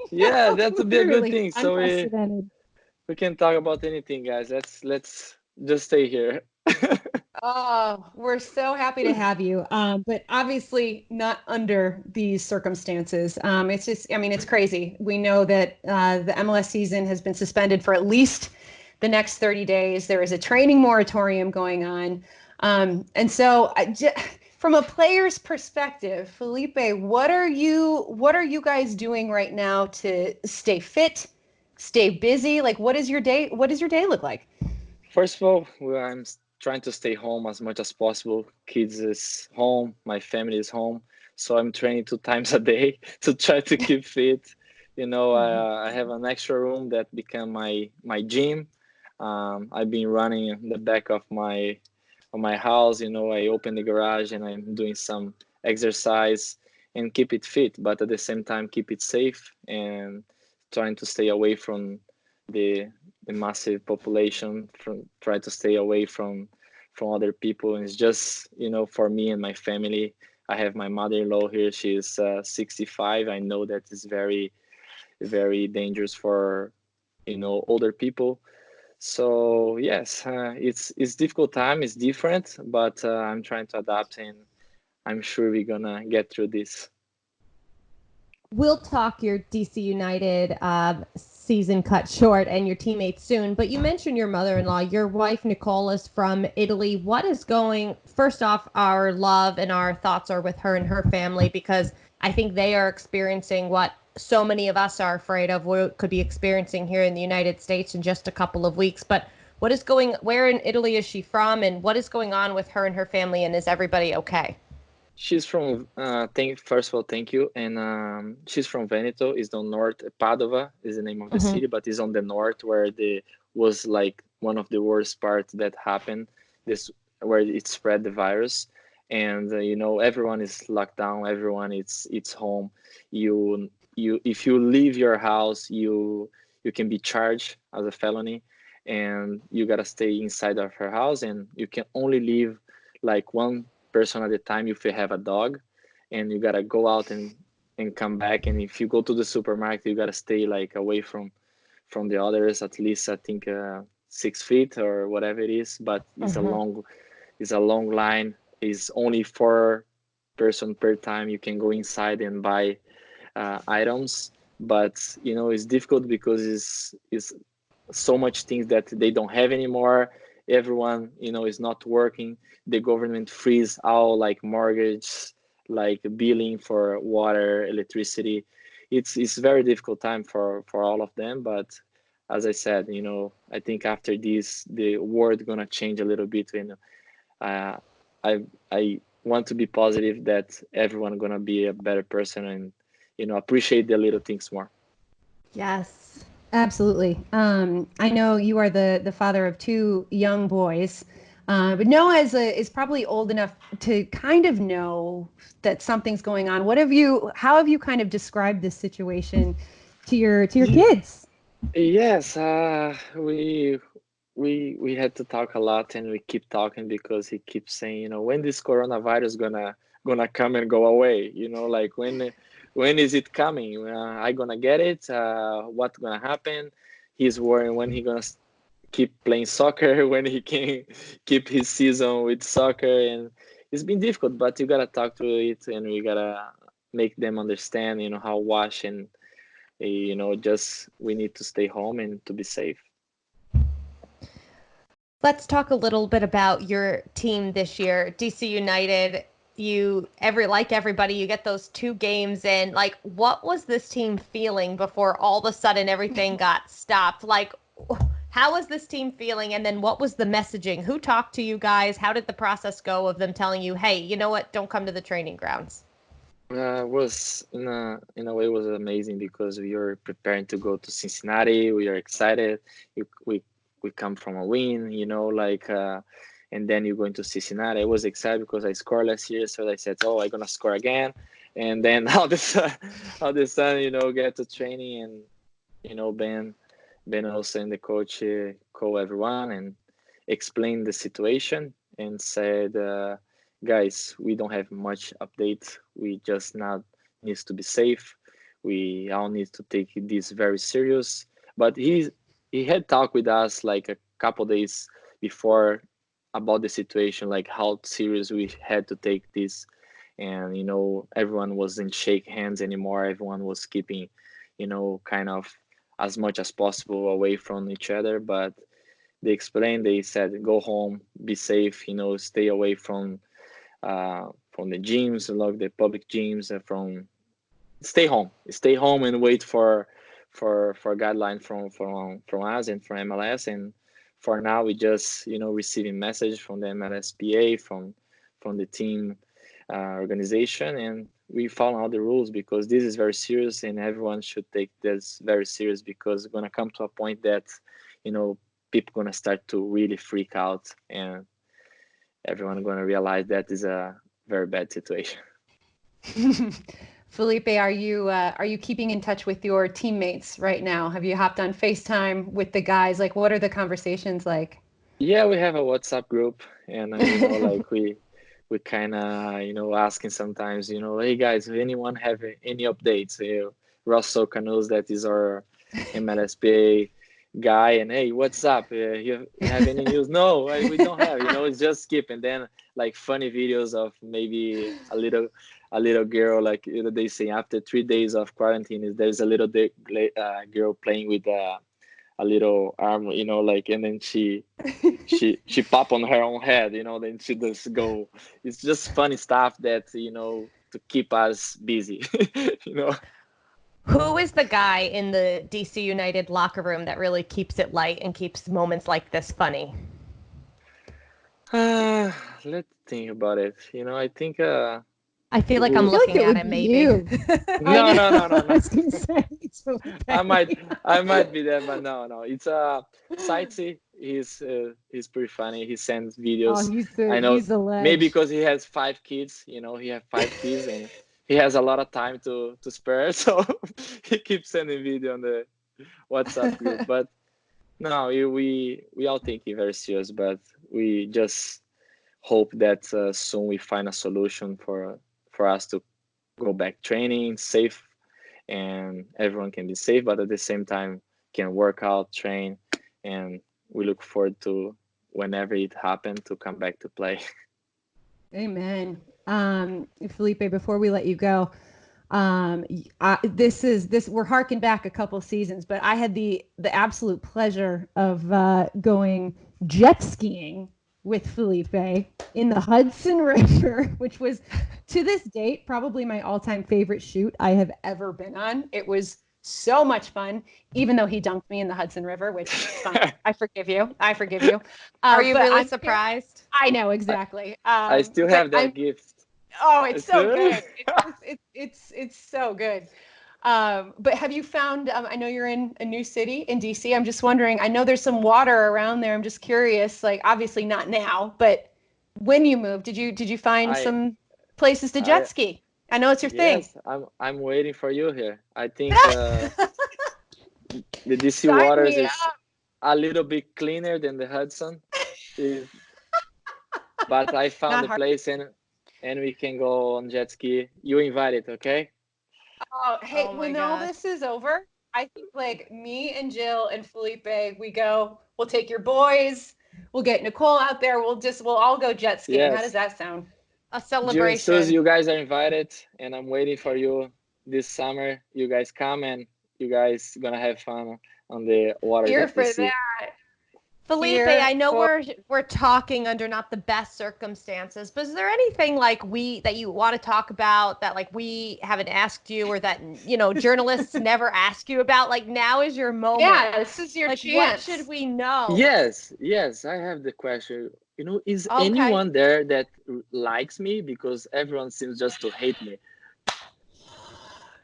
Yeah, that would be a good Literally thing. So unprecedented. we can talk about anything, guys. Let's just stay here. Oh, we're so happy to have you. But obviously not under these circumstances. It's just, I mean, it's crazy. We know that the MLS season has been suspended for at least the next 30 days. There is a training moratorium going on. And so from a player's perspective, Felipe, what are you guys doing right now to stay fit, stay busy? Like, what does your day look like? First of all, I'm trying to stay home as much as possible. Kids is home, my family is home, so I'm training 2 times a day to try to keep fit. You know, I have an extra room that become my gym. I've been running in the back of my house. You know, I open the garage and I'm doing some exercise and keep it fit, but at the same time keep it safe and trying to stay away from the massive population, from try to stay away from other people. And it's just, you know, for me and my family. I have my mother-in-law here. She's 65. I know that is very very dangerous for, you know, older people. So yes, it's difficult time. It's different, but I'm trying to adapt, and I'm sure we're gonna get through this. We'll talk your DC United season cut short and your teammates soon. But you mentioned your mother-in-law. Your wife Nicole is from Italy. What is going? First off, our love and our thoughts are with her and her family, because I think they are experiencing what so many of us are afraid of what could be experiencing here in the United States in just a couple of weeks. But what is going? Where in Italy is she from, and what is going on with her and her family? And is everybody okay? She's from first of all, thank you. And she's from Veneto, is the north. Padova is the name of the city, but is on the north where the was like one of the worst parts that happened. This where it spread the virus, and you know, everyone is locked down. Everyone it's home. You if you leave your house, you can be charged as a felony, and you gotta stay inside of her house, and you can only leave like one person at a time if you have a dog, and you gotta go out and come back. And if you go to the supermarket, you gotta stay like away from the others, at least I think 6 feet or whatever it is. But it's a long line. It's only 4 person per time. You can go inside and buy items, but you know, it's difficult because it's so much things that they don't have anymore, everyone, is not working. The government freeze all like mortgage, like billing for water, electricity. It's very difficult time for all of them. But as I said, I think after this, the world gonna change a little bit. Uh, I want to be positive that everyone gonna be a better person and appreciate the little things more. Yes, absolutely. I know you are the father of two young boys, but Noah is probably old enough to kind of know that something's going on. How have you kind of described this situation to your kids? Yes, we had to talk a lot, and we keep talking because he keeps saying, when this coronavirus gonna come and go away, like when is it coming? I gonna get it? What gonna happen? He's worrying when he gonna keep playing soccer, when he can keep his season with soccer, and it's been difficult. But you gotta talk through it, and we gotta make them understand, how wash and just we need to stay home and to be safe. Let's talk a little bit about your team this year, DC United. Like everybody, you get those 2 games in. Like, what was this team feeling before all of a sudden everything got stopped? Like, how was this team feeling? And then what was the messaging? Who talked to you guys? How did the process go of them telling you, hey, you know what? Don't come to the training grounds? Was in a way was amazing because we are preparing to go to Cincinnati. We are excited. We come from a win, and then you're going to Cincinnati. I was excited because I scored last year, so I said, "Oh, I'm gonna score again." And then all the sudden, get to training, and Ben also and the coach call everyone and explain the situation and said, "Guys, we don't have much update. We just not needs to be safe. We all need to take this very serious." But he had talked with us like a couple days before about the situation, like how serious we had to take this, and everyone wasn't shake hands anymore. Everyone was keeping, kind of as much as possible away from each other. But they explained, they said, go home, be safe, stay away from the gyms, like the public gyms, from stay home and wait for guideline from us and from MLS. And for now, we just receiving message from the MLSPA, from the team organization, and we follow all the rules because this is very serious, and everyone should take this very serious because it's gonna come to a point that people gonna start to really freak out, and everyone gonna realize that is a very bad situation. Felipe, are you keeping in touch with your teammates right now? Have you hopped on FaceTime with the guys? Like, what are the conversations like? Yeah, we have a WhatsApp group, and like we kind of asking sometimes, hey guys, anyone have any updates? Russell Canoes, that is our MLSPA guy, and hey, what's up? You have any news? No, we don't have. It's just skip, and then like funny videos of maybe a little girl, like they say after 3 days of quarantine, there's a little girl playing with a little arm, like, and then she pop on her own head, then she just go. It's just funny stuff that to keep us busy, you know. Who is the guy in the DC United locker room that really keeps it light and keeps moments like this funny? Let's think about it. I think I feel like who I'm I feel like looking it at would him, be maybe. you. no, no, no, no, I no. was gonna say it's Felipe. I might be there, but no. It's Sightsee. He's pretty funny. He sends Oh, videos. he's I know, the maybe ledge. because he has 5 kids. He has 5 kids, and he has a lot of time to spare. So he keeps sending video on the WhatsApp group. But no, we all take it very serious. But we just hope that soon we find a solution for us to go back training safe, and everyone can be safe, but at the same time can work out, train, and we look forward to whenever it happens to come back to play. Amen. Felipe, before we let you go, We're harking back a couple seasons, but I had the absolute pleasure of going jet skiing with Felipe in the Hudson River, which was to this date probably my all-time favorite shoot I have ever been on. It was so much fun, even though he dunked me in the Hudson River, which is fine. I forgive you. Are you but really I'm surprised? I know exactly. I still But have that gift. oh, it's so Still? good. It's so good. But have you found, I know you're in a new city in DC. I'm just wondering, I know there's some water around there. I'm just curious, like obviously not now, but when you moved, did you find I some places to jet I ski? I know it's your thing. yes, I'm waiting for you here. I think the DC Sign waters me is up. a little bit cleaner than the Hudson. Is but I found Not a hard. place and we can go on jet ski. You invited, okay? Oh, hey, Oh my when all gosh. this is over, I think like me and Jill and Felipe, we'll take your boys, we'll get Nicole out there, we'll all go jet skiing. How does Yes. that sound? A Jill and Susie, celebration. you guys are invited, and I'm waiting for you this summer. You guys come and you guys gonna have fun on the waters Here of the for sea. that. Felipe, Here I know for we're talking under not the best circumstances, but is there anything like that you want to talk about that like we haven't asked you or that journalists never ask you about? Like now is your moment. yeah, this is your Like what chance. should we know? Yes, I have the question. Is Okay. anyone there that likes me? Because everyone seems just to hate me.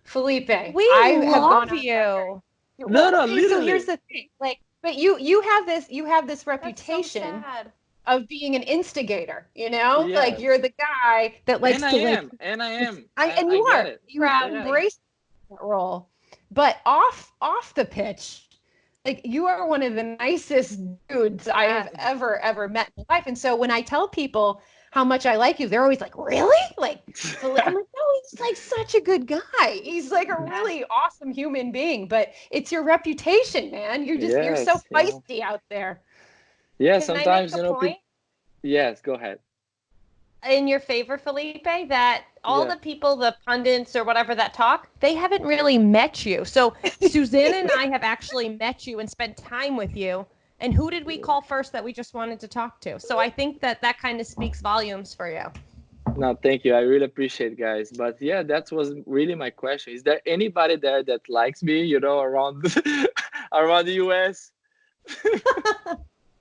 Felipe, We I have gone love on record. you. No, Well, no, okay, so here's literally. the thing. Like, but you have this That's so reputation sad. of being an instigator, you know? Like Yes. you're the guy that likes And I to like am. And I it's am. I and I you get are. it. You Yes. Proudly. embrace that role. But off the pitch, like you are one of the nicest dudes I have Yes. ever met in my life. And so when I tell people how much I like you, they're always like, "Really?" Like, I'm like, "No, he's like such a good guy. He's like a Yes. really awesome human being." But it's your reputation, man. You're so Yes, feisty out there. Yeah, Can I make sometimes, a people. point Yes, go ahead. in your favor, Felipe, that all Yeah. the people, the pundits or whatever that talk, they haven't really met you. So Susannah and I have actually met you and spent time with you. And who did we call first that we just wanted to talk to? So I think that kind of speaks volumes for you. No, thank you. I really appreciate, guys. But yeah, that was really my question. Is there anybody there that likes me, around around the US?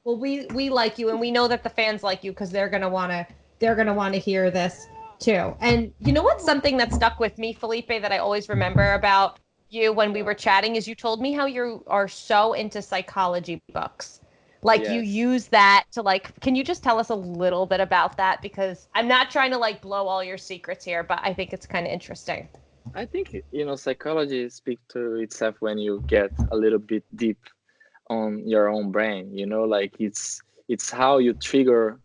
Well, we like you, and we know that the fans like you because they're gonna want to hear this too. And you know what's something that stuck with me, Felipe, that I always remember about you when we were chatting is you told me how you are so into psychology books. Like you Yes. use that to like, can you just tell us a little bit about that? Because I'm not trying to like blow all your secrets here, but I think it's kind of interesting. I think, psychology speaks to itself when you get a little bit deep on your own brain, like it's how you trigger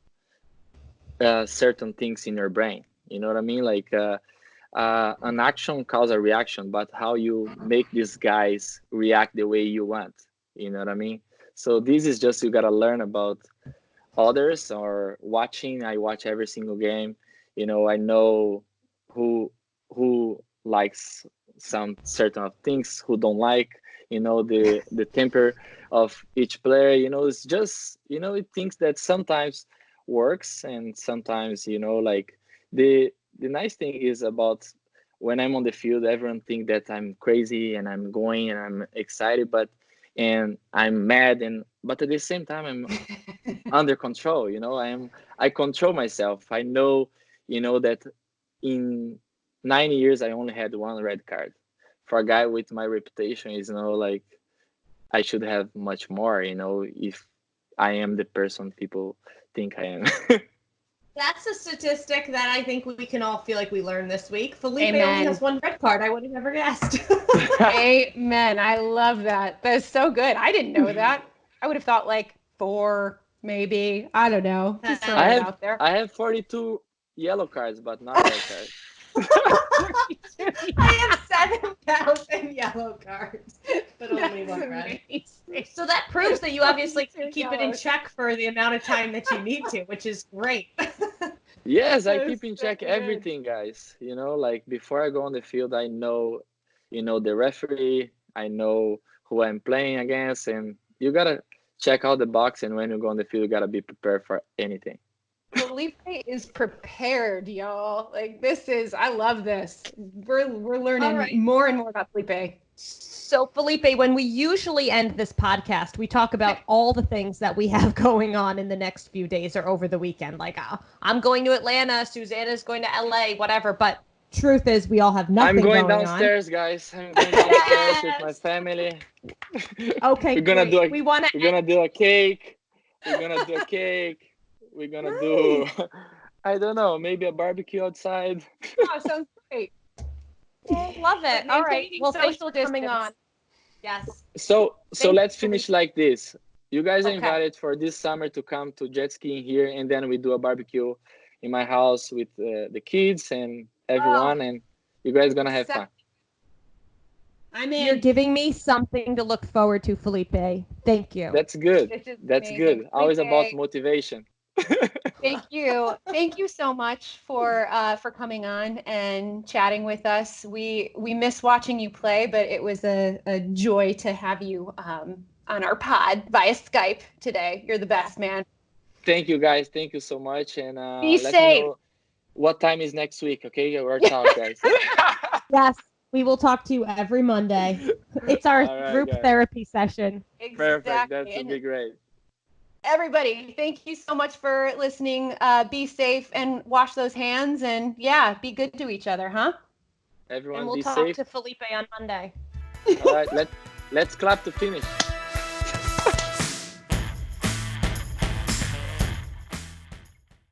certain things in your brain. You know what I mean? Like an action causes a reaction, but how you make these guys react the way you want. You know what I mean? So this is just you gotta learn about others or watching. I watch every single game. I know who likes some certain of things, who don't like. The temper of each player. It's just it thinks that sometimes works and sometimes like the nice thing is about when I'm on the field, everyone think that I'm crazy and I'm going and I'm excited, and I'm mad, but at the same time I'm under control. I control myself. I know that in 9 years I only had one red card. For a guy with my reputation, is like I should have much more. If I am the person people think I am. That's a statistic that I think we can all feel like we learned this week. Felipe only Amen. has one red card. I would have never guessed. Amen. I love that. That's so good. I didn't know that. I would have thought like 4, maybe. I don't know. Just throwing I it have out there. I have 42 yellow cards, but not red cards. I have 7,000 yellow cards, but only That's one red. amazing. So that proves that you obviously 42 keep it in yellows. check for the amount of time that you need to, which is great. Yes, I That's keep in so check good. everything, guys. Like before I go on the field, I know, the referee, I know who I'm playing against, and you gotta check out the box. And when you go on the field, you gotta be prepared for anything. Felipe is prepared, y'all. Like I love this. We're learning All right. more and more about Felipe. So, Felipe, when we usually end this podcast, we talk about all the things that we have going on in the next few days or over the weekend. Like, I'm going to Atlanta, Susannah's going to LA, whatever. But truth is, we all have nothing I'm going going downstairs, guys. I'm going downstairs with my Yes! family. on. Okay, We're gonna great. do We want to we're gonna do a cake. We're gonna do a cake. We're gonna do I don't know, maybe a barbecue outside. Oh, sounds great. love it. But All right. maintaining Well, thanks social for coming distance. on. Yes. So Thank let's you, finish Felipe. like this. You guys are Okay. invited for this summer to come to jet skiing here, and then we do a barbecue in my house with the kids and everyone, and you guys gonna have fun. I'm You're in. giving me something to look forward to, Felipe. Thank you. That's good. This is That's amazing. good. Always about Felipe, motivation. thank you. Thank you so much for coming on and chatting with us. We miss watching you play, but it was a joy to have you on our pod via Skype today. You're the best, man. Thank you, guys. Thank you so much, and Be let me safe. know what time is next week. Okay, we're talking, guys. Yes, we will talk to you every Monday. It's our All right, group guys. therapy session. Perfect. That Exactly. would be great. Everybody, thank you so much for listening. Be safe and wash those hands, and yeah, be good to each other, huh? And Everyone, we'll be talk safe. to Felipe on Monday. All right, let's clap to finish.